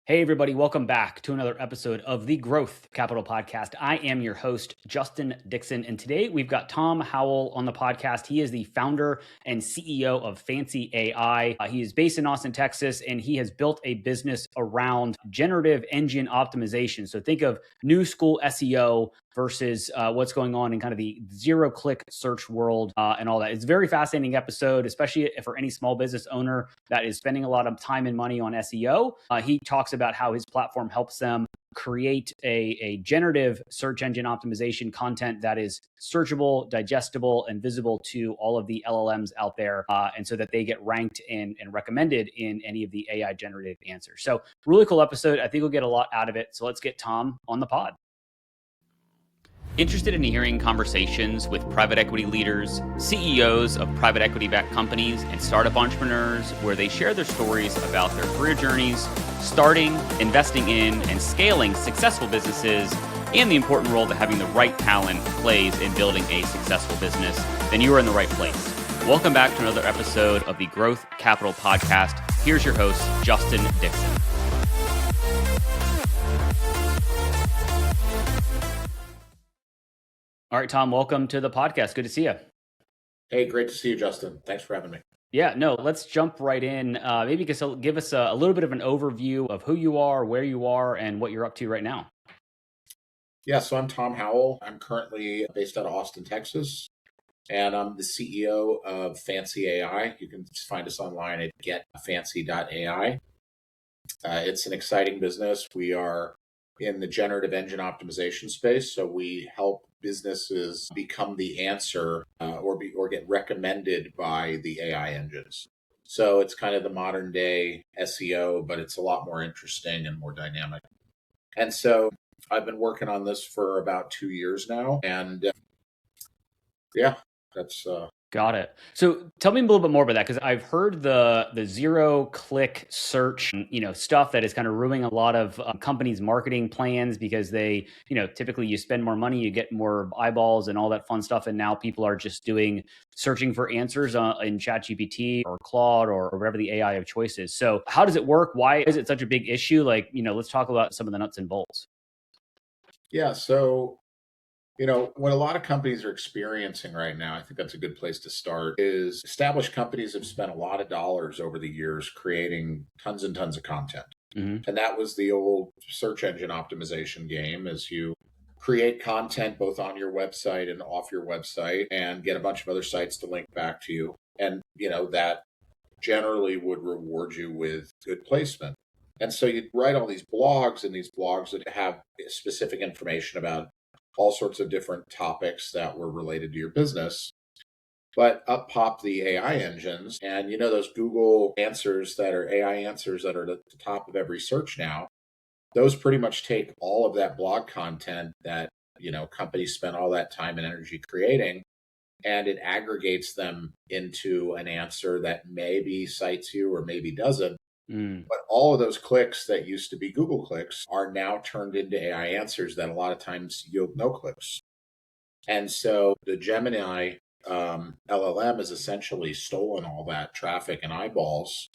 Hey, everybody, welcome back to another episode of the Growth Capital Podcast. I am your host, Justin Dixon, and today we've got Tom Howell on the podcast. He is the founder and CEO of FancyAI. He is based in Austin, Texas, and he has built a business around generative engine optimization. So think of new school SEO versus what's going on in kind of the zero-click search world and all that. It's a very fascinating episode, especially for any small business owner that is spending a lot of time and money on SEO. He talks about how his platform helps them create a generative search engine optimization content that is searchable, digestible, and visible to all of the LLMs out there, and so that they get ranked and recommended in any of the AI generative answers. So really cool episode. I think we'll get a lot out of it. So let's get Tom on the pod. Interested in hearing conversations with private equity leaders, CEOs of private equity-backed companies, and startup entrepreneurs where they share their stories about their career journeys, starting, investing in, and scaling successful businesses, and the important role that having the right talent plays in building a successful business, then you are in the right place. Welcome back to another episode of the Growth Capital Podcast. Here's your host, Justin Dixon. All right, Tom, welcome to the podcast. Good to see you. Hey, great to see you, Justin. Thanks for having me. Yeah, no, let's jump right in. Maybe you can give us a little bit of an overview of who you are, where you are, and what you're up to right now. Yeah, so I'm Tom Howell. I'm currently based out of Austin, Texas, and I'm the CEO of FancyAI. You can find us online at getfancy.ai. It's an exciting business. We are in the generative engine optimization space, so we help businesses become the answer or get recommended by the AI engines. So it's kind of the modern day SEO, but it's a lot more interesting and more dynamic. And so I've been working on this for about 2 years now, and that's Got it. So tell me a little bit more about that, because I've heard the zero-click search, stuff that is kind of ruining a lot of companies' marketing plans because they, typically you spend more money, you get more eyeballs and all that fun stuff, and now people are just searching for answers in ChatGPT or Claude or whatever the AI of choice is. So how does it work? Why is it such a big issue? Let's talk about some of the nuts and bolts. Yeah, so what a lot of companies are experiencing right now, I think that's a good place to start, is established companies have spent a lot of dollars over the years creating tons and tons of content. Mm-hmm. And that was the old search engine optimization game, as you create content both on your website and off your website and get a bunch of other sites to link back to you. And, that generally would reward you with good placement. And so you'd write all these blogs, and these blogs would have specific information about all sorts of different topics that were related to your business. But up pop the AI engines, and those Google answers that are AI answers that are at the top of every search now, those pretty much take all of that blog content that, companies spend all that time and energy creating, and it aggregates them into an answer that maybe cites you or maybe doesn't. But all of those clicks that used to be Google clicks are now turned into AI answers that a lot of times yield no clicks. And so the Gemini LLM has essentially stolen all that traffic and eyeballs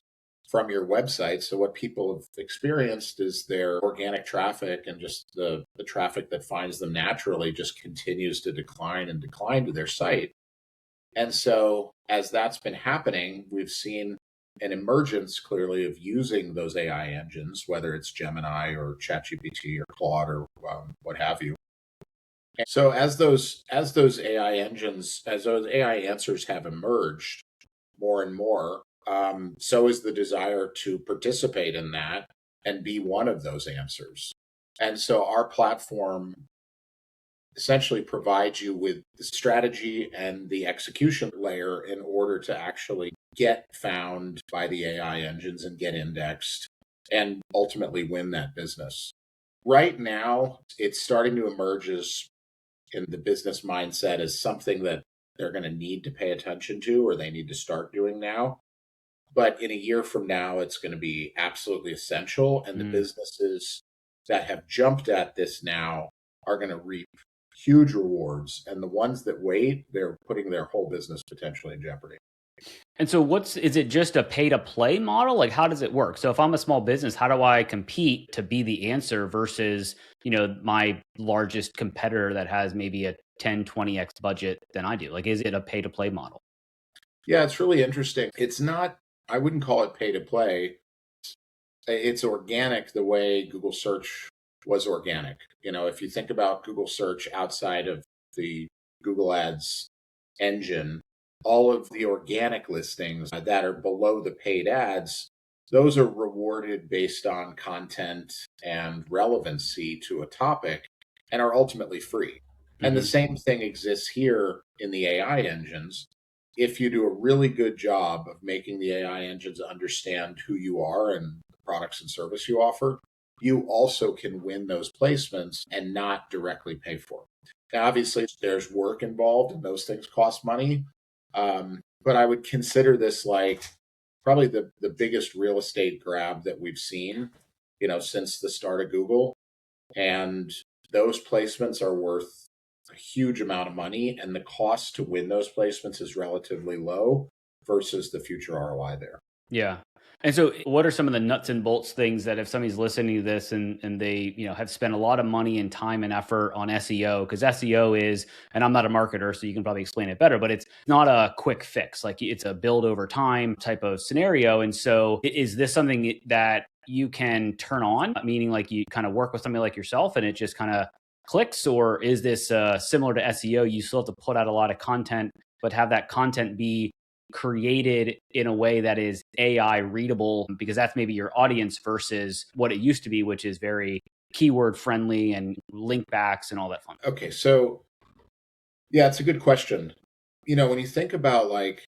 from your website. So what people have experienced is their organic traffic and just the traffic that finds them naturally just continues to decline and decline to their site. And so as that's been happening, we've seen an emergence clearly of using those AI engines, whether it's Gemini or ChatGPT or Claude or what have you. And so as those AI engines, as those AI answers have emerged more and more, so is the desire to participate in that and be one of those answers. And so our platform essentially provides you with the strategy and the execution layer in order to actually get found by the AI engines and get indexed and ultimately win that business. Right now, it's starting to emerge as in the business mindset as something that they're going to need to pay attention to or they need to start doing now. But in a year from now, it's going to be absolutely essential. And the businesses that have jumped at this now are going to reap huge rewards. And the ones that wait, they're putting their whole business potentially in jeopardy. And so is it just a pay to play model? Like how does it work? So if I'm a small business, how do I compete to be the answer versus, my largest competitor that has maybe a 10, 20x budget than I do? Like is it a pay to play model? Yeah, it's really interesting. It's not, I wouldn't call it pay to play. It's organic the way Google search was organic. If you think about Google search outside of the Google Ads engine, all of the organic listings that are below the paid ads, those are rewarded based on content and relevancy to a topic and are ultimately free. And the Hmm. same thing exists here in the AI engines. If you do a really good job of making the AI engines understand who you are and the products and service you offer, you also can win those placements and not directly pay for them. Now, obviously, there's work involved and those things cost money. But I would consider this like probably the biggest real estate grab that we've seen, since the start of Google. And those placements are worth a huge amount of money, and the cost to win those placements is relatively low versus the future ROI there. Yeah. And so what are some of the nuts and bolts things that if somebody's listening to this and they, have spent a lot of money and time and effort on SEO, because SEO is, and I'm not a marketer, so you can probably explain it better, but it's not a quick fix. Like it's a build over time type of scenario. And so is this something that you can turn on, meaning like you kind of work with somebody like yourself and it just kind of clicks, or is this similar to SEO? You still have to put out a lot of content, but have that content be created in a way that is AI readable, because that's maybe your audience versus what it used to be, which is very keyword friendly and link backs and all that fun. Okay, so yeah, it's a good question. When you think about like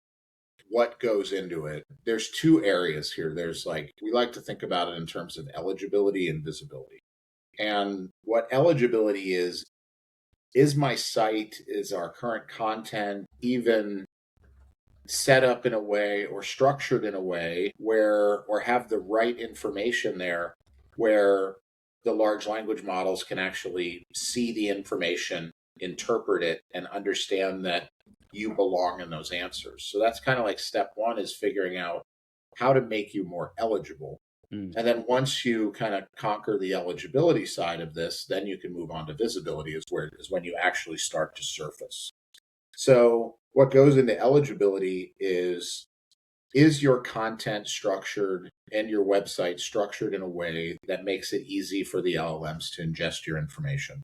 what goes into it, there's two areas here. There's like, we like to think about it in terms of eligibility and visibility. And what eligibility is my site, is our current content even set up in a way or structured in a way where, or have the right information there where the large language models can actually see the information, interpret it, and understand that you belong in those answers. So that's kind of like step one, is figuring out how to make you more eligible. Mm. And then once you kind of conquer the eligibility side of this, then you can move on to visibility, is when you actually start to surface. So what goes into eligibility is your content structured and your website structured in a way that makes it easy for the LLMs to ingest your information.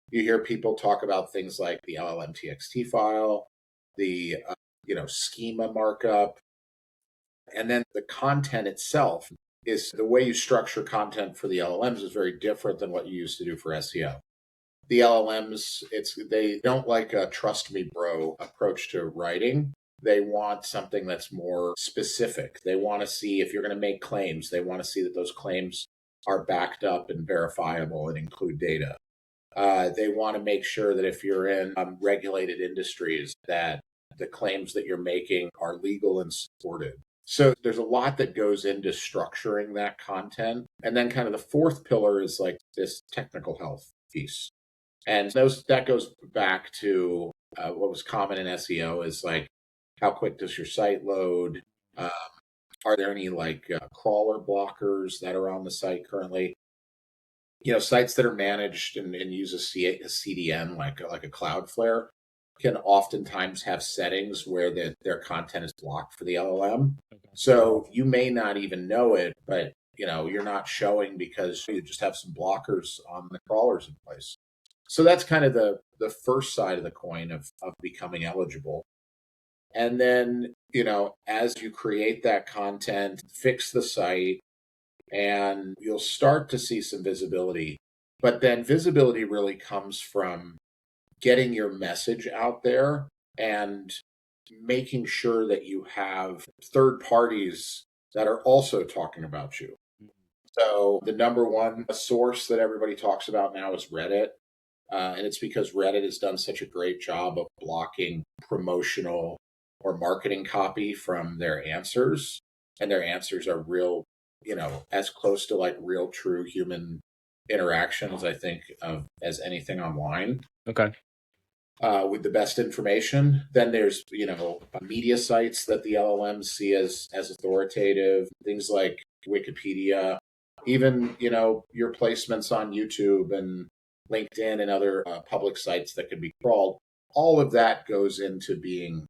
You hear people talk about things like the LLM TXT file, the schema markup, and then the content itself. Is the way you structure content for the LLMs is very different than what you used to do for SEO. The LLMs, they don't like a trust me bro approach to writing. They want something that's more specific. They want to see, if you're going to make claims, they want to see that those claims are backed up and verifiable and include data. They want to make sure that if you're in regulated industries, that the claims that you're making are legal and supported. So there's a lot that goes into structuring that content. And then kind of the fourth pillar is like this technical health piece. And that goes back to what was common in SEO, is like, how quick does your site load? Um, are there any like crawler blockers that are on the site currently? Sites that are managed and use a CDN like a Cloudflare can oftentimes have settings where their content is blocked for the LLM. Okay. So you may not even know it, but you're not showing because you just have some blockers on the crawlers in place. So that's kind of the first side of the coin of becoming eligible. And then, as you create that content, fix the site, and you'll start to see some visibility. But then visibility really comes from getting your message out there and making sure that you have third parties that are also talking about you. So the number one source that everybody talks about now is Reddit. And it's because Reddit has done such a great job of blocking promotional or marketing copy from their answers. And their answers are real, as close to like real, true human interactions, I think, as anything online. Okay. with the best information. Then there's, media sites that the LLMs see as authoritative, things like Wikipedia, even, your placements on YouTube and LinkedIn and other public sites that can be crawled. All of that goes into being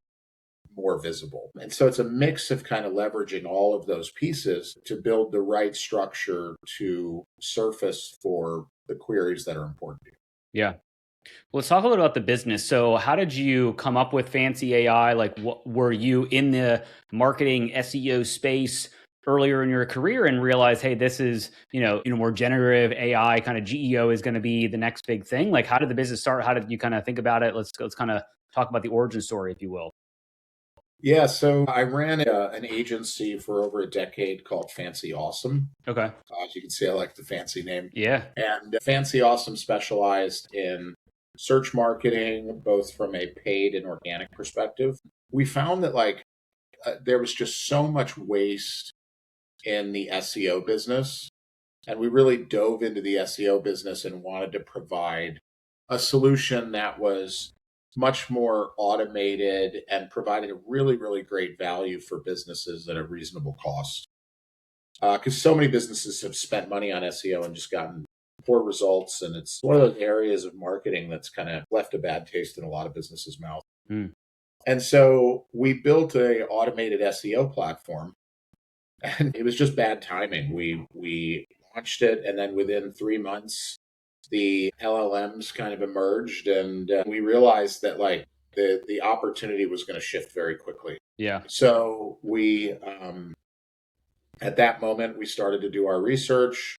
more visible. And so it's a mix of kind of leveraging all of those pieces to build the right structure to surface for the queries that are important to you. Yeah. Well, let's talk a little about the business. So how did you come up with Fancy AI? Like, were you in the marketing SEO space earlier in your career and realize, hey, this is, more generative AI kind of GEO is going to be the next big thing? Like, how did the business start? How did you kind of think about it? Let's kind of talk about the origin story, if you will. Yeah, so I ran an agency for over a decade called Fancy Awesome. Okay. As you can see, I like the fancy name. Yeah. And Fancy Awesome specialized in search marketing, both from a paid and organic perspective. We found that there was just so much waste in the SEO business. And we really dove into the SEO business and wanted to provide a solution that was much more automated and provided a really, really great value for businesses at a reasonable cost. Because so many businesses have spent money on SEO and just gotten poor results. And it's one of those areas of marketing that's kind of left a bad taste in a lot of businesses' mouth. Mm. And so we built a automated SEO platform, and it was just bad timing. We launched it, and then within 3 months, the LLMs kind of emerged, and we realized that the opportunity was going to shift very quickly. Yeah. So we at that moment we started to do our research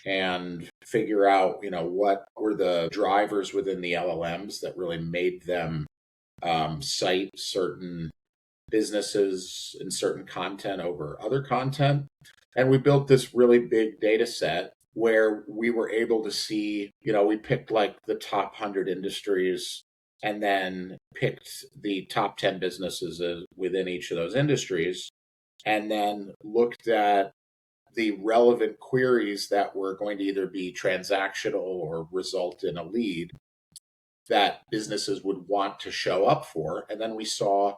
and figure out what were the drivers within the LLMs that really made them cite certain businesses and certain content over other content. And we built this really big data set where we were able to see, we picked like the top 100 industries and then picked the top 10 businesses within each of those industries, and then looked at the relevant queries that were going to either be transactional or result in a lead that businesses would want to show up for. And then we saw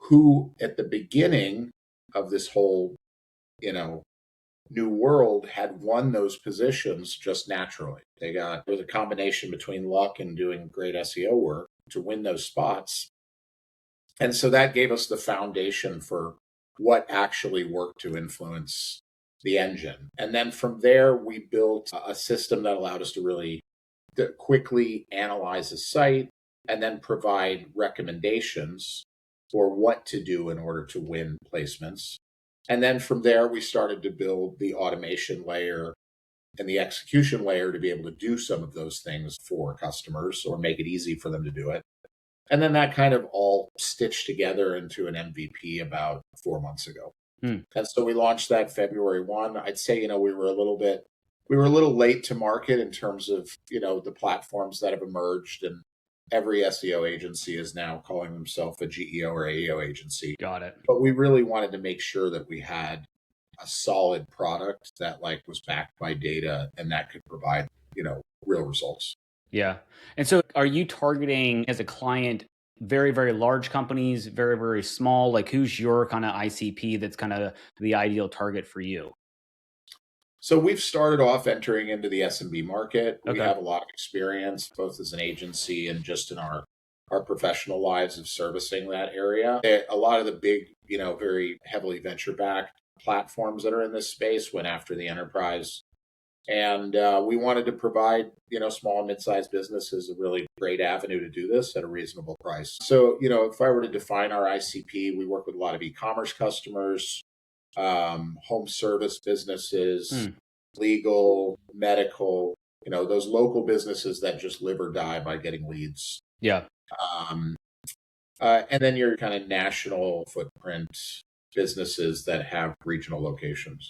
who at the beginning of this whole, new world had won those positions just naturally. It was a combination between luck and doing great SEO work to win those spots. And so that gave us the foundation for what actually worked to influence the engine. And then from there, we built a system that allowed us to really quickly analyze a site and then provide recommendations for what to do in order to win placements. And then from there, we started to build the automation layer and the execution layer to be able to do some of those things for customers or make it easy for them to do it. And then that kind of all stitched together into an MVP about 4 months ago. And so we launched that February 1. I'd say, we were a little late to market in terms of, the platforms that have emerged, and every SEO agency is now calling themselves a GEO or AEO agency. Got it. But we really wanted to make sure that we had a solid product that was backed by data and that could provide, real results. Yeah. And so are you targeting as a client very, very large companies, very, very small? Like, who's your kind of ICP that's kind of the ideal target for you? So we've started off entering into the SMB market. Okay. We have a lot of experience, both as an agency and just in our professional lives of servicing that area. A lot of the big, very heavily venture-backed platforms that are in this space went after the enterprise. And we wanted to provide, small and mid-sized businesses a really great avenue to do this at a reasonable price. So, if I were to define our ICP, we work with a lot of e-commerce customers, home service businesses, legal, medical, those local businesses that just live or die by getting leads. Yeah. And then your kind of national footprint businesses that have regional locations.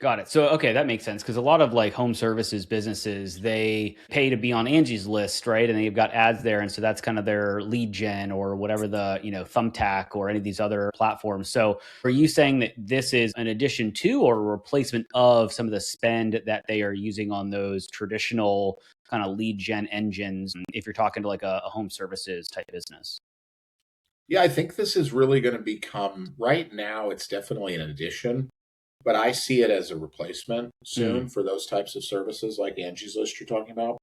Got it. So, okay, that makes sense because a lot of like home services businesses, they pay to be on Angie's List, right? And they've got ads there. And so that's kind of their lead gen or whatever the, Thumbtack or any of these other platforms. So are you saying that this is an addition to or a replacement of some of the spend that they are using on those traditional kind of lead gen engines if you're talking to like a home services type business? Yeah, I think this is really going to become, right now, it's definitely an addition, but I see it as a replacement Mm, soon for those types of services like Angie's List you're talking about.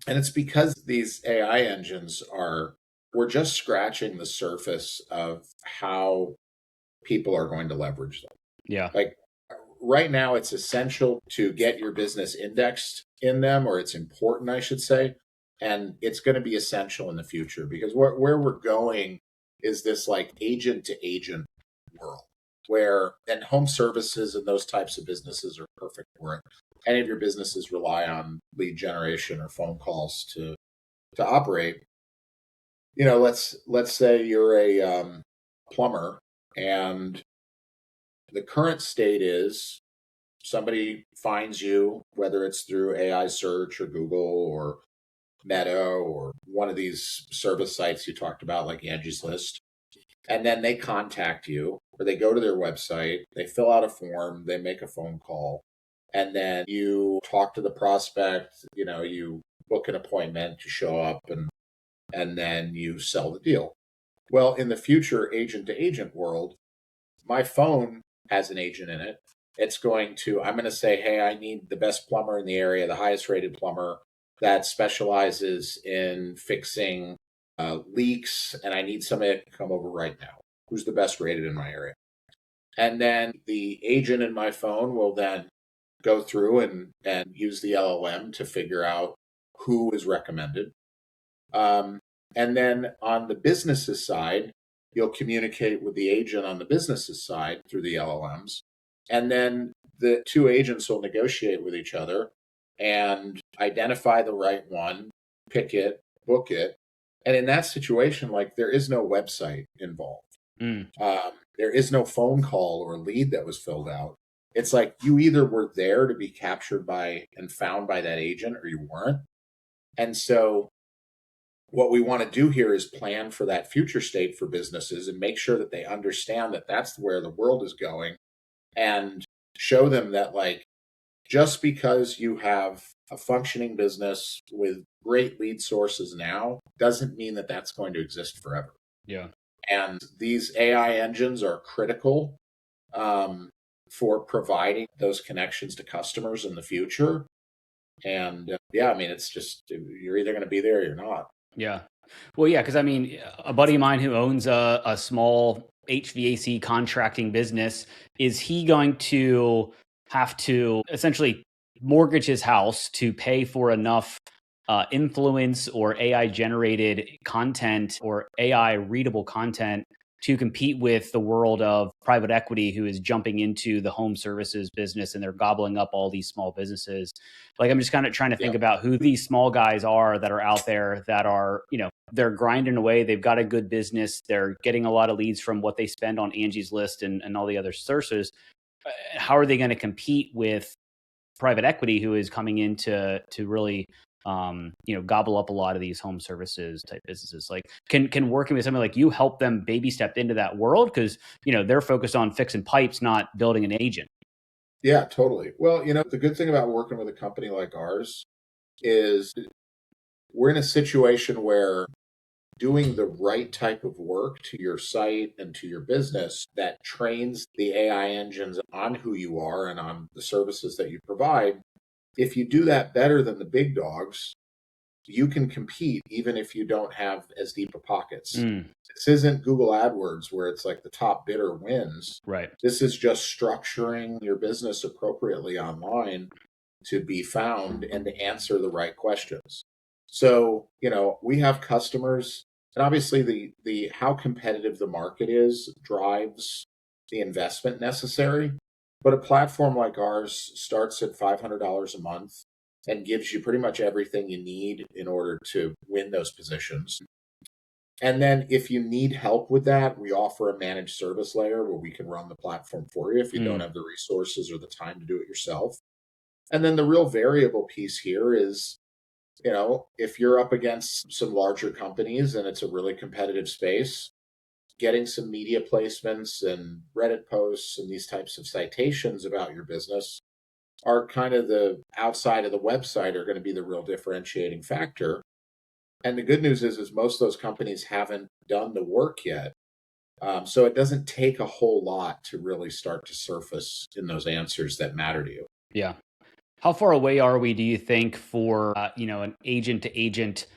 And it's because these AI engines we're just scratching the surface of how people are going to leverage them. yeah. Like right now, it's essential to get your business indexed in them, or it's important, I should say. And it's going to be essential in the future because where we're going is this like agent to agent world where, and home services and those types of businesses are perfect for it. Any of your businesses rely on lead generation or phone calls to operate. Let's say you're a plumber, and the current state is somebody finds you, whether it's through AI search or Google or Meta or one of these service sites you talked about, like Angie's List, and then they contact you or they go to their website, they fill out a form, they make a phone call, and then you talk to the prospect, you book an appointment to show up, and then you sell the deal. Well, in the future agent to agent world, my phone has an agent in it. I'm going to say, hey, I need the best plumber in the area, the highest rated plumber that specializes in fixing leaks, and I need somebody to come over right now. Who's the best rated in my area? And then the agent in my phone will then go through and use the LLM to figure out who is recommended. Um, and then on the business's side, you'll communicate with the agent on the business's side through the LLMs. And then the two agents will negotiate with each other and identify the right one, pick it, book it. And in that situation, like there is no website involved. Mm, There is no phone call or lead that was filled out. It's like you either were there to be captured by and found by that agent or you weren't. And so what we want to do here is plan for that future state for businesses and make sure that they understand that that's where the world is going, and show them that like just because you have a functioning business with great lead sources now doesn't mean that that's going to exist forever. yeah. And these AI engines are critical for providing those connections to customers in the future. And yeah, I mean, it's just you're either going to be there or you're not. Yeah. Well, yeah, because I mean, a buddy of mine who owns a small HVAC contracting business, is he going to have to essentially mortgage his house to pay for enough influence or AI generated content or AI readable content to compete with the world of private equity who is jumping into the home services business and they're gobbling up all these small businesses? Like, I'm just kind of trying to think Yeah. about who these small guys are that are out there that are, they're grinding away. They've got a good business. They're getting a lot of leads from what they spend on Angie's List and all the other sources. How are they going to compete with private equity who is coming in to really gobble up a lot of these home services type businesses? Like, can working with somebody like you help them baby step into that world? Because they're focused on fixing pipes, not building an agent. Yeah, totally. Well, the good thing about working with a company like ours is we're in a situation where doing the right type of work to your site and to your business that trains the AI engines on who you are and on the services that you provide, if you do that better than the big dogs, you can compete even if you don't have as deep of pockets. Mm, This isn't Google AdWords where it's like the top bidder wins. right. This is just structuring your business appropriately online to be found and to answer the right questions. So, we have customers, and obviously the how competitive the market is drives the investment necessary. But a platform like ours starts at $500 a month and gives you pretty much everything you need in order to win those positions. And then if you need help with that, we offer a managed service layer where we can run the platform for you if you don't Mm, have the resources or the time to do it yourself. And then the real variable piece here is, if you're up against some larger companies and it's a really competitive space, getting some media placements and Reddit posts and these types of citations about your business are kind of the outside of the website are going to be the real differentiating factor. And the good news is most of those companies haven't done the work yet. So it doesn't take a whole lot to really start to surface in those answers that matter to you. yeah. How far away are we, do you think, for an agent to agent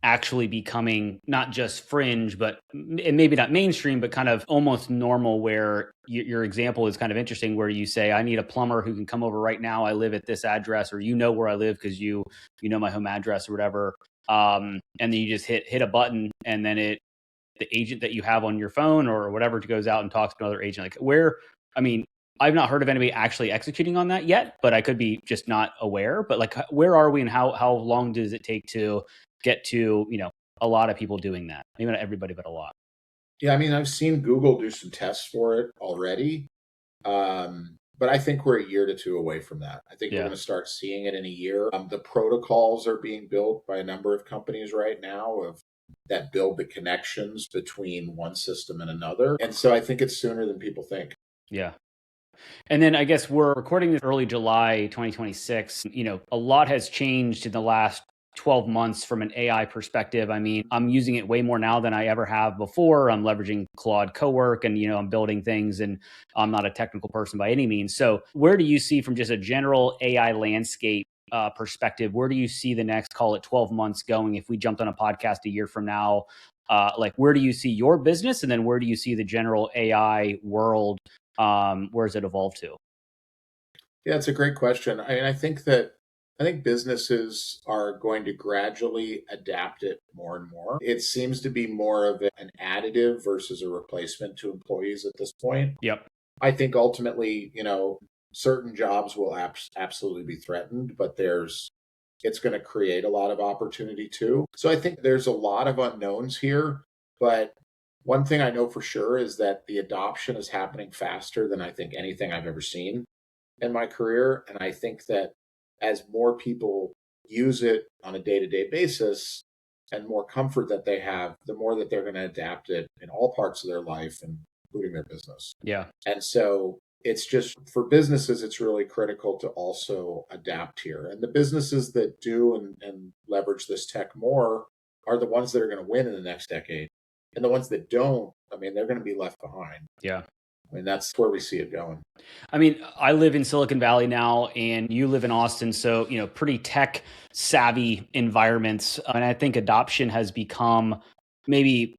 actually becoming not just fringe, but and maybe not mainstream, but kind of almost normal? Where your example is kind of interesting, where you say, "I need a plumber who can come over right now. I live at this address," or where I live because you know my home address or whatever. And then you just hit a button, and then the agent that you have on your phone or whatever goes out and talks to another agent. Like where, I mean, I've not heard of anybody actually executing on that yet, but I could be just not aware. But like, where are we, and how long does it take to get to, a lot of people doing that? Maybe not everybody, but a lot. Yeah, I mean, I've seen Google do some tests for it already. But I think we're a year to two away from that. I think we're Yeah. going to start seeing it in a year. The protocols are being built by a number of companies right now that build the connections between one system and another. And so I think it's sooner than people think. Yeah. And then I guess we're recording this early July 2026. A lot has changed in the last 12 months from an AI perspective. I mean, I'm using it way more now than I ever have before. I'm leveraging Claude Cowork and, I'm building things, and I'm not a technical person by any means. So where do you see, from just a general AI landscape perspective, where do you see the next, call it 12 months going? If we jumped on a podcast a year from now, like where do you see your business? And then where do you see the general AI world? Where does it evolve to? Yeah, it's a great question. I think businesses are going to gradually adapt it more and more. It seems to be more of an additive versus a replacement to employees at this point. Yep. I think ultimately, certain jobs will absolutely be threatened, but it's going to create a lot of opportunity too. So I think there's a lot of unknowns here, but one thing I know for sure is that the adoption is happening faster than I think anything I've ever seen in my career. And I think that as more people use it on a day-to-day basis and more comfort that they have, the more that they're going to adapt it in all parts of their life, including their business. Yeah. And so it's just for businesses, it's really critical to also adapt here. And the businesses that do and leverage this tech more are the ones that are going to win in the next decade. And the ones that don't, I mean, they're going to be left behind. Yeah. I mean, that's where we see it going. I mean, I live in Silicon Valley now, and you live in Austin. So, pretty tech savvy environments. And I think adoption has become, maybe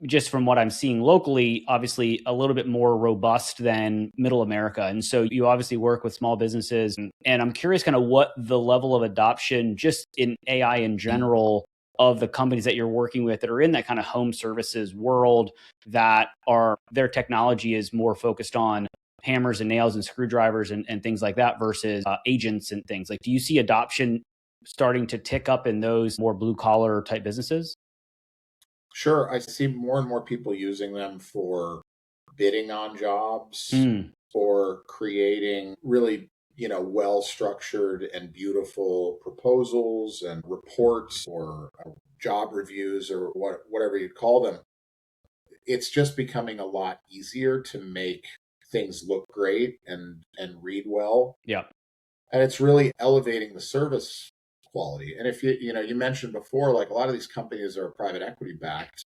just from what I'm seeing locally, obviously a little bit more robust than middle America. And so you obviously work with small businesses. And I'm curious kind of what the level of adoption just in AI in general of the companies that you're working with that are in that kind of home services world, that are, their technology is more focused on hammers and nails and screwdrivers and things like that versus agents and things. Like, do you see adoption starting to tick up in those more blue collar type businesses? Sure, I see more and more people using them for bidding on jobs, Mm, for creating really, well structured and beautiful proposals and reports or job reviews or whatever you call them. It's just becoming a lot easier to make things look great and read well, yeah. and it's really elevating the service quality. And if you mentioned before, like a lot of these companies are private equity backed.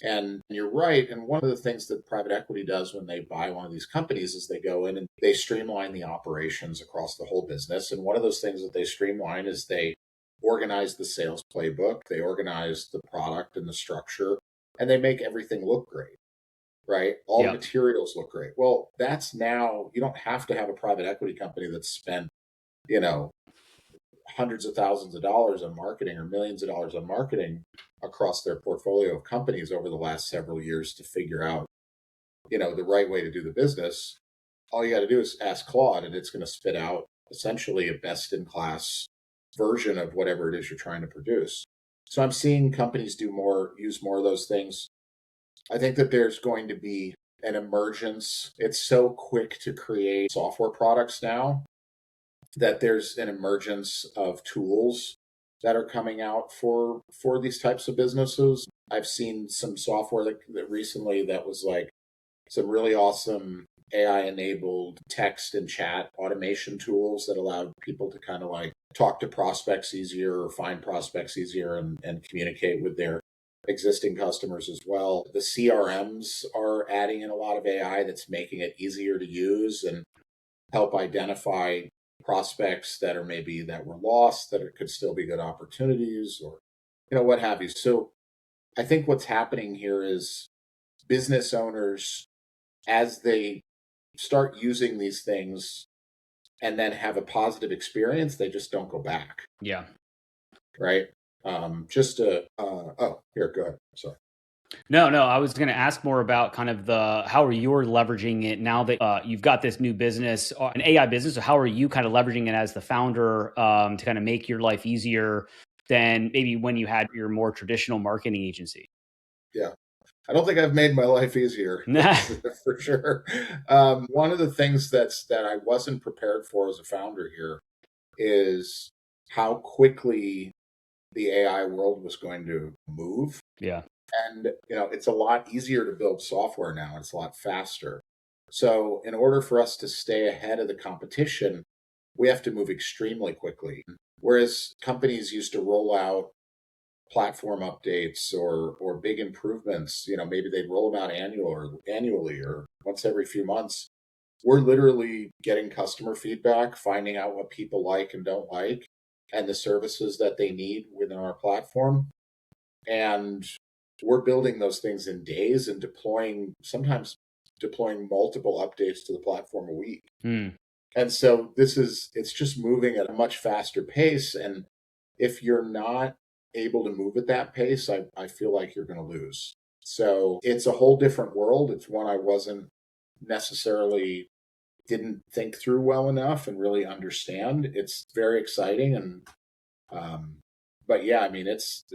And you're right. And one of the things that private equity does when they buy one of these companies is they go in and they streamline the operations across the whole business. And one of those things that they streamline is they organize the sales playbook, they organize the product and the structure, and they make everything look great, right? All the Yeah. materials look great. Well, that's now, you don't have to have a private equity company that's spent, you know, hundreds of thousands of dollars on marketing or millions of dollars on marketing across their portfolio of companies over the last several years to figure out, the right way to do the business. All you got to do is ask Claude, and it's going to spit out essentially a best in class version of whatever it is you're trying to produce. So I'm seeing companies use more of those things. I think that there's going to be an emergence. It's so quick to create software products now that there's an emergence of tools that are coming out for these types of businesses. I've seen some software that recently that was like some really awesome AI enabled text and chat automation tools that allowed people to kind of like talk to prospects easier or find prospects easier and communicate with their existing customers as well. The CRMs are adding in a lot of AI that's making it easier to use and help identify prospects that are maybe that were lost, that it could still be good opportunities or, what have you. So I think what's happening here is business owners, as they start using these things and then have a positive experience, they just don't go back. Yeah. Right. Here, go ahead. Sorry. No, I was going to ask more about kind of how are you leveraging it now that you've got this new business, an AI business. So how are you kind of leveraging it as the founder to kind of make your life easier than maybe when you had your more traditional marketing agency? Yeah. I don't think I've made my life easier for sure. One of the things that I wasn't prepared for as a founder here is how quickly the AI world was going to move. Yeah. And, it's a lot easier to build software now. It's a lot faster. So in order for us to stay ahead of the competition, we have to move extremely quickly. Whereas companies used to roll out platform updates or big improvements, maybe they'd roll them out annually or once every few months. We're literally getting customer feedback, finding out what people like and don't like, and the services that they need within our platform. And we're building those things in days and sometimes deploying multiple updates to the platform a week. And so it's just moving at a much faster pace. And if you're not able to move at that pace, I feel like you're going to lose. So it's a whole different world. It's one I didn't think through well enough and really understand. It's very exciting. But yeah, I mean,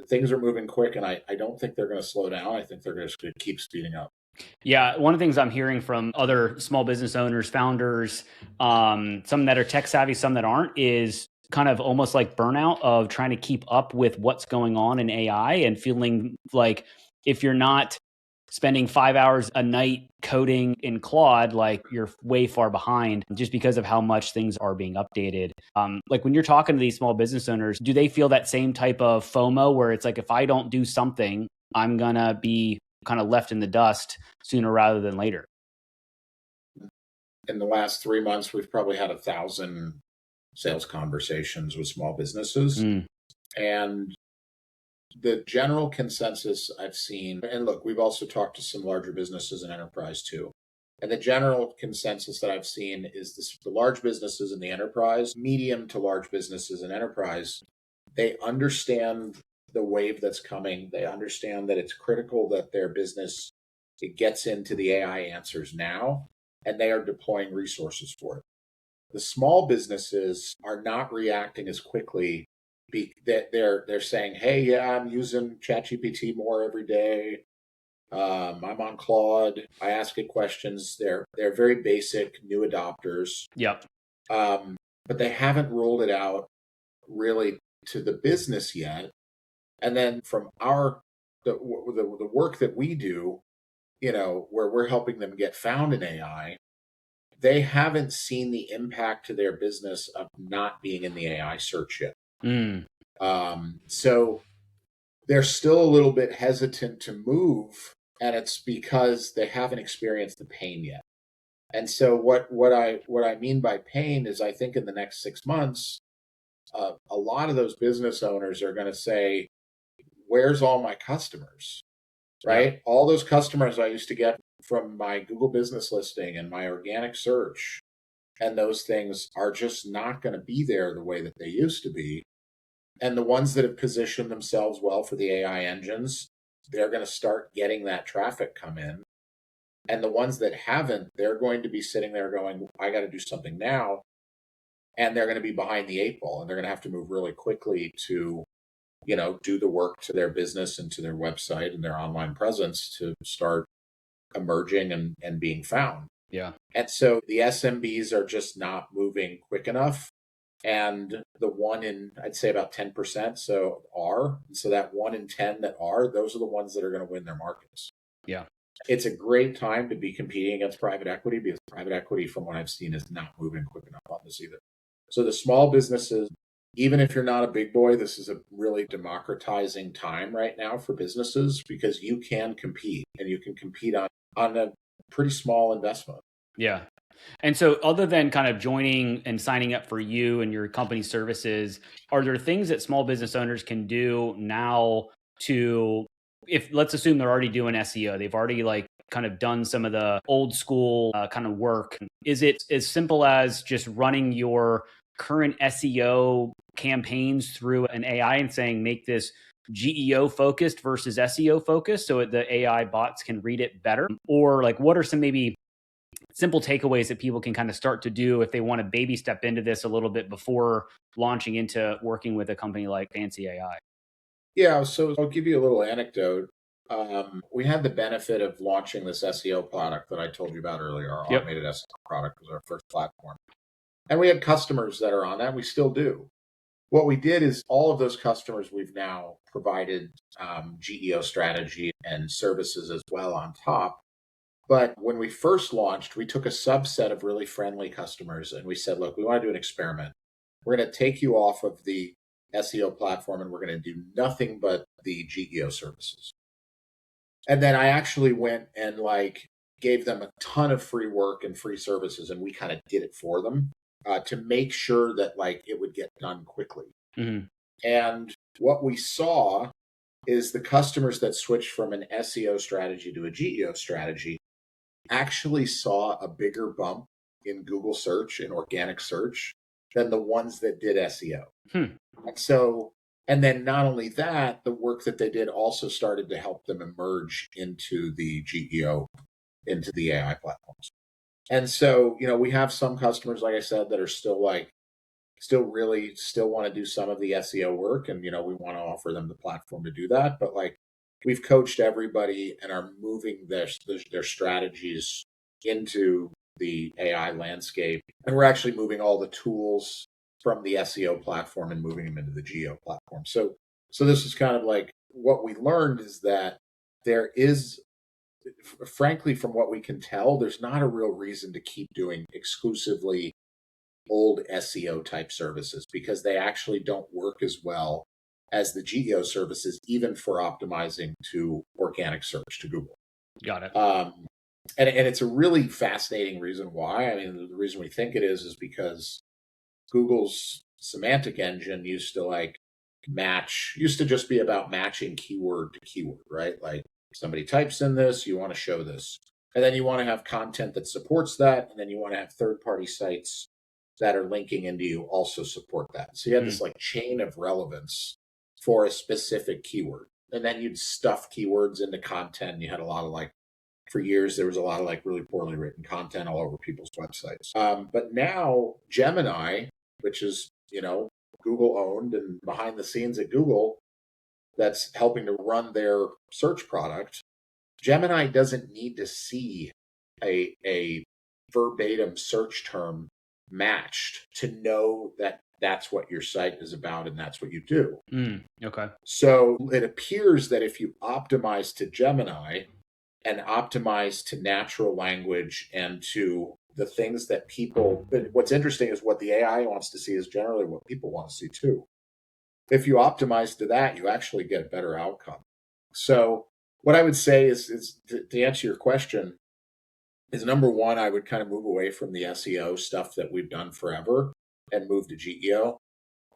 things are moving quick and I don't think they're going to slow down. I think they're just going to keep speeding up. Yeah, one of the things I'm hearing from other small business owners, founders, some that are tech savvy, some that aren't, is kind of almost like burnout of trying to keep up with what's going on in AI and feeling like if you're not spending 5 hours a night coding in Claude, like you're way far behind just because of how much things are being updated. Like when you're talking to these small business owners, do they feel that same type of FOMO where it's like, if I don't do something, I'm going to be kind of left in the dust sooner rather than later? In the last 3 months, we've probably had 1,000 sales conversations with small businesses. And the general consensus I've seen, and look, we've also talked to some larger businesses and enterprise too. And the general consensus that I've seen is the large businesses in the enterprise, medium to large businesses and enterprise, they understand the wave that's coming. They understand that it's critical that their business, it gets into the AI answers now, and they are deploying resources for it. The small businesses are not reacting as quickly. They're saying, "Hey, yeah, I'm using ChatGPT more every day. I'm on Claude. I ask it questions." They're very basic new adopters. Yep. But they haven't rolled it out really to the business yet. And then from the work that we do, where we're helping them get found in AI, they haven't seen the impact to their business of not being in the AI search yet. So they're still a little bit hesitant to move, and it's because they haven't experienced the pain yet. And so what I mean by pain is I think in the next 6 months, a lot of those business owners are going to say, "Where's all my customers?" Right? Yeah. All those customers I used to get from my Google business listing and my organic search, and those things are just not going to be there the way that they used to be. And the ones that have positioned themselves well for the AI engines, they're going to start getting that traffic come in. And the ones that haven't, they're going to be sitting there going, "I got to do something now." And they're going to be behind the 8 ball, and they're going to have to move really quickly to do the work to their business and to their website and their online presence to start emerging and being found. Yeah. And so the SMBs are just not moving quick enough. And the one in, I'd say about 10%, so are. And so that 1 in 10 that are, those are the ones that are going to win their markets. Yeah. It's a great time to be competing against private equity because private equity, from what I've seen, is not moving quick enough on this either. So the small businesses, even if you're not a big boy, this is a really democratizing time right now for businesses because you can compete and you can compete on a pretty small investment. Yeah. And so other than kind of joining and signing up for you and your company services, are there things that small business owners can do now to, if let's assume they're already doing SEO, they've already like kind of done some of the old school kind of work. Is it as simple as just running your current SEO campaigns through an AI and saying, make this GEO focused versus SEO focused so the AI bots can read it better? Or like, what are some maybe simple takeaways that people can kind of start to do if they want to baby step into this a little bit before launching into working with a company like FancyAI? Yeah, so I'll give you a little anecdote. We had the benefit of launching this SEO product that I told you about earlier. Our automated SEO product was our first platform. And we had customers that are on that. We still do. What we did is all of those customers, we've now provided GEO strategy and services as well on top. But when we first launched, we took a subset of really friendly customers and we said, look, we want to do an experiment. We're going to take you off of the SEO platform and we're going to do nothing but the GEO services. And then I actually went and gave them a ton of free work and free services, and we kind of did it for them to make sure that it would get done quickly. Mm-hmm. And what we saw is the customers that switched from an SEO strategy to a GEO strategy actually saw a bigger bump in Google search and organic search than the ones that did SEO. And then not only that, the work that they did also started to help them emerge into the GEO, into the AI platforms. And so, we have some customers, like I said, that are still want to do some of the SEO work. And, we want to offer them the platform to do that. But we've coached everybody and are moving their strategies into the AI landscape. And we're actually moving all the tools from the SEO platform and moving them into the GEO platform. So this is kind of what we learned is that there is, frankly, from what we can tell, there's not a real reason to keep doing exclusively old SEO type services because they actually don't work as well as the GEO services, even for optimizing to organic search to Google. Got it. And it's a really fascinating reason why. I mean, the reason we think it is because Google's semantic engine used to just be about matching keyword to keyword, right? Somebody types in this, you want to show this. And then you want to have content that supports that. And then you want to have third-party sites that are linking into you also support that. So you have this chain of relevance for a specific keyword. And then you'd stuff keywords into content. You had a lot of for years, there was a lot of really poorly written content all over people's websites. But now Gemini, which is, Google owned and behind the scenes at Google, that's helping to run their search product. Gemini doesn't need to see a verbatim search term matched to know that that's what your site is about and that's what you do. Okay. So it appears that if you optimize to Gemini and optimize to natural language and to the things that people, what's interesting is what the AI wants to see is generally what people want to see too. If you optimize to that, you actually get a better outcome. So what I would say is to answer your question is number one, I would kind of move away from the SEO stuff that we've done forever and move to GEO.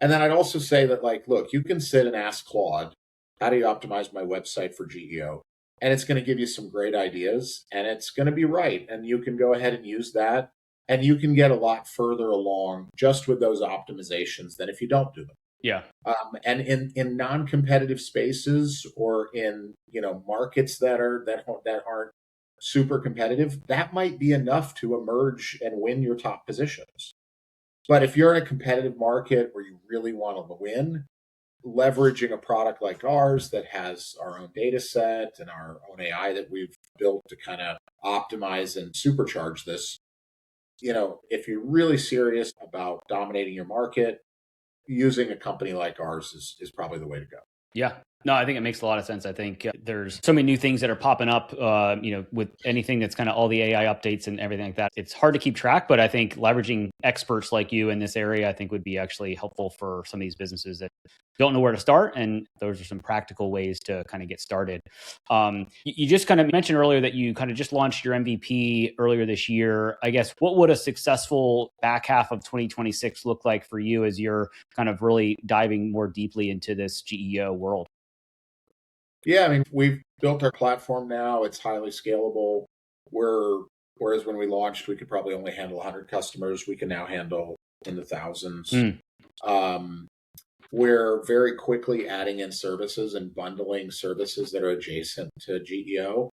And then I'd also say that look, you can sit and ask Claude, how do you optimize my website for GEO? And it's going to give you some great ideas and it's going to be right. And you can go ahead and use that and you can get a lot further along just with those optimizations than if you don't do them. Yeah. And in non-competitive spaces or in, markets that aren't super competitive, that might be enough to emerge and win your top positions. But if you're in a competitive market where you really want to win, leveraging a product like ours that has our own data set and our own AI that we've built to kind of optimize and supercharge this. If you're really serious about dominating your market, using a company like ours is probably the way to go. Yeah. No, I think it makes a lot of sense. I think there's so many new things that are popping up, with anything that's kind of all the AI updates and everything like that. It's hard to keep track, but I think leveraging experts like you in this area, I think would be actually helpful for some of these businesses that don't know where to start. And those are some practical ways to kind of get started. You just kind of mentioned earlier that you kind of just launched your MVP earlier this year. I guess, what would a successful back half of 2026 look like for you as you're kind of really diving more deeply into this GEO world? Yeah, I mean, we've built our platform now. It's highly scalable. Whereas when we launched, we could probably only handle 100 customers. We can now handle in the thousands. Um, we're very quickly adding in services and bundling services that are adjacent to GEO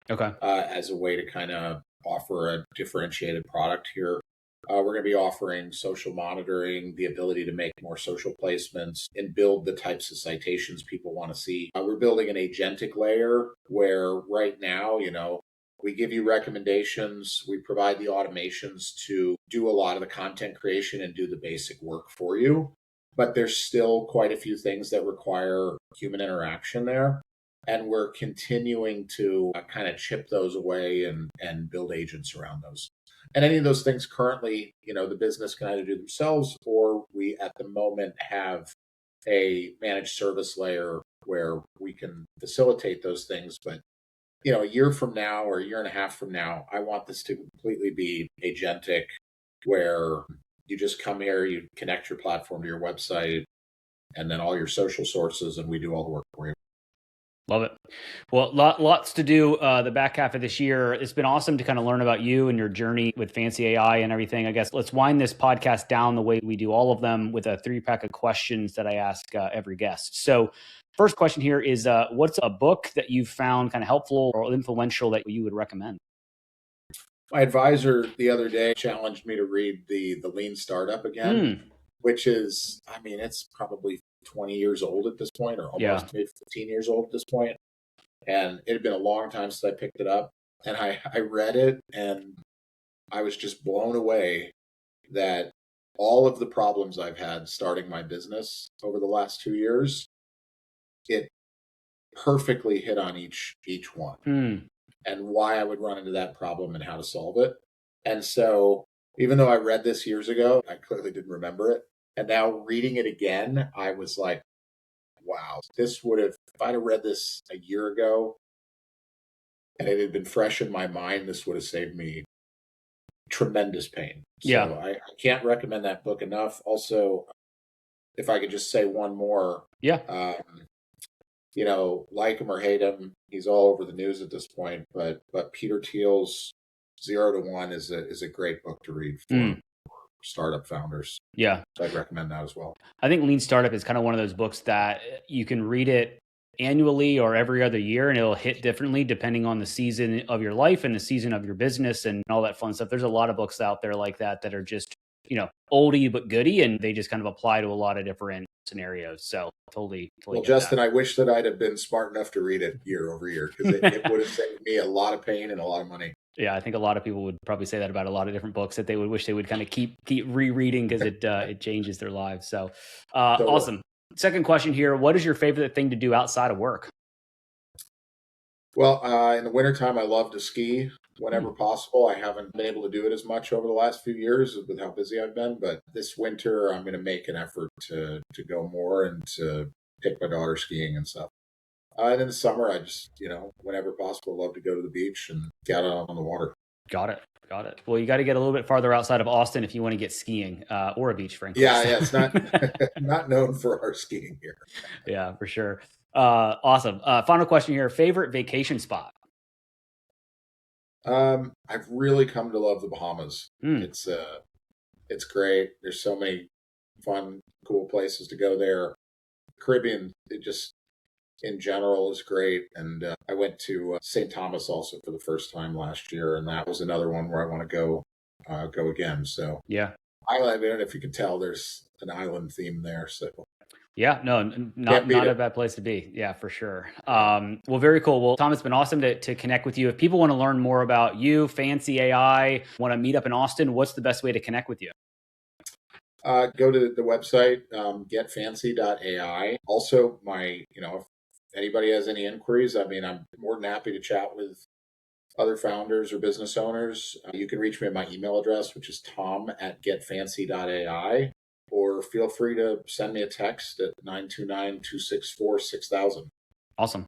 as a way to kind of offer a differentiated product here. We're going to be offering social monitoring, the ability to make more social placements and build the types of citations people want to see. We're building an agentic layer where right now, we give you recommendations. We provide the automations to do a lot of the content creation and do the basic work for you. But there's still quite a few things that require human interaction there. And we're continuing to kind of chip those away and build agents around those. And any of those things currently, the business can either do themselves, or we at the moment have a managed service layer where we can facilitate those things. But, a year from now or a year and a half from now, I want this to completely be agentic, where you just come here, you connect your platform to your website, and then all your social sources, and we do all the work for you. Love it. Well, lots to do the back half of this year. It's been awesome to kind of learn about you and your journey with FancyAI and everything. I guess let's wind this podcast down the way we do all of them, with a 3-pack of questions that I ask every guest. So first question here is, what's a book that you've found kind of helpful or influential that you would recommend? My advisor the other day challenged me to read the Lean Startup again, which is, it's probably 20 years old at this point, or almost maybe 15 years old at this point. And it had been a long time since I picked it up. And I read it, and I was just blown away that all of the problems I've had starting my business over the last 2 years, it perfectly hit on each one and why I would run into that problem and how to solve it. And so even though I read this years ago, I clearly didn't remember it. And now reading it again, I was like, wow, if I'd have read this a year ago and it had been fresh in my mind, this would have saved me tremendous pain. So I can't recommend that book enough. Also, if I could just say one more, like him or hate him, he's all over the news at this point, but Peter Thiel's 0 to 1 is a great book to read for startup founders. Yeah. So I'd recommend that as well. I think Lean Startup is kind of one of those books that you can read it annually or every other year, and it'll hit differently depending on the season of your life and the season of your business and all that fun stuff. There's a lot of books out there like that are just, oldie but goodie, and they just kind of apply to a lot of different scenarios. So totally. Well, Justin, I wish that I'd have been smart enough to read it year over year, because it would have saved me a lot of pain and a lot of money. Yeah, I think a lot of people would probably say that about a lot of different books, that they would wish they would kind of keep rereading, because it changes their lives. So awesome. Second question here. What is your favorite thing to do outside of work? Well, in the wintertime, I love to ski whenever possible. I haven't been able to do it as much over the last few years with how busy I've been, but this winter I'm going to make an effort to go more and to take my daughter skiing and stuff. And in the summer, I just, whenever possible, love to go to the beach and get out on the water. Got it. Well, you got to get a little bit farther outside of Austin if you want to get skiing or a beach, frankly. Yeah, it's not not known for our skiing here. Yeah, for sure. Awesome. Final question here. Favorite vacation spot? I've really come to love the Bahamas. It's great. There's so many fun, cool places to go there. Caribbean, it just in general is great. And I went to St. Thomas also for the first time last year, and that was another one where I want to go again. So yeah, island. I don't know if you can tell, there's an island theme there. So Yeah, no, not a bad place to be. Yeah, for sure. Well, very cool. Well, Tom, it's been awesome to connect with you. If people want to learn more about you, FancyAI, want to meet up in Austin, what's the best way to connect with you? Go to the website, getfancy.ai. Also, if anybody has any inquiries, I'm more than happy to chat with other founders or business owners. You can reach me at my email address, which is tom@getfancy.ai, or feel free to send me a text at 929-264-6000. Awesome.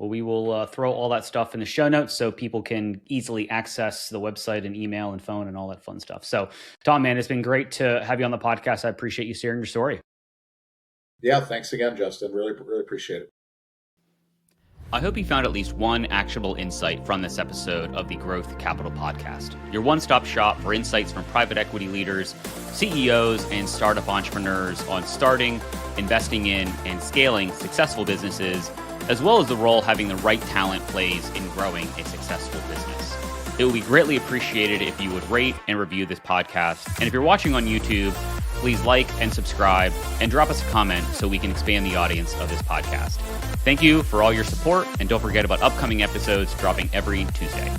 Well, we will throw all that stuff in the show notes so people can easily access the website and email and phone and all that fun stuff. So, Tom, man, it's been great to have you on the podcast. I appreciate you sharing your story. Yeah, thanks again, Justin. Really, really appreciate it. I hope you found at least one actionable insight from this episode of the Growth Capital Podcast, your one-stop shop for insights from private equity leaders, CEOs, and startup entrepreneurs on starting, investing in, and scaling successful businesses, as well as the role having the right talent plays in growing a successful business. It would be greatly appreciated if you would rate and review this podcast. And if you're watching on YouTube, please like and subscribe and drop us a comment so we can expand the audience of this podcast. Thank you for all your support, and don't forget about upcoming episodes dropping every Tuesday.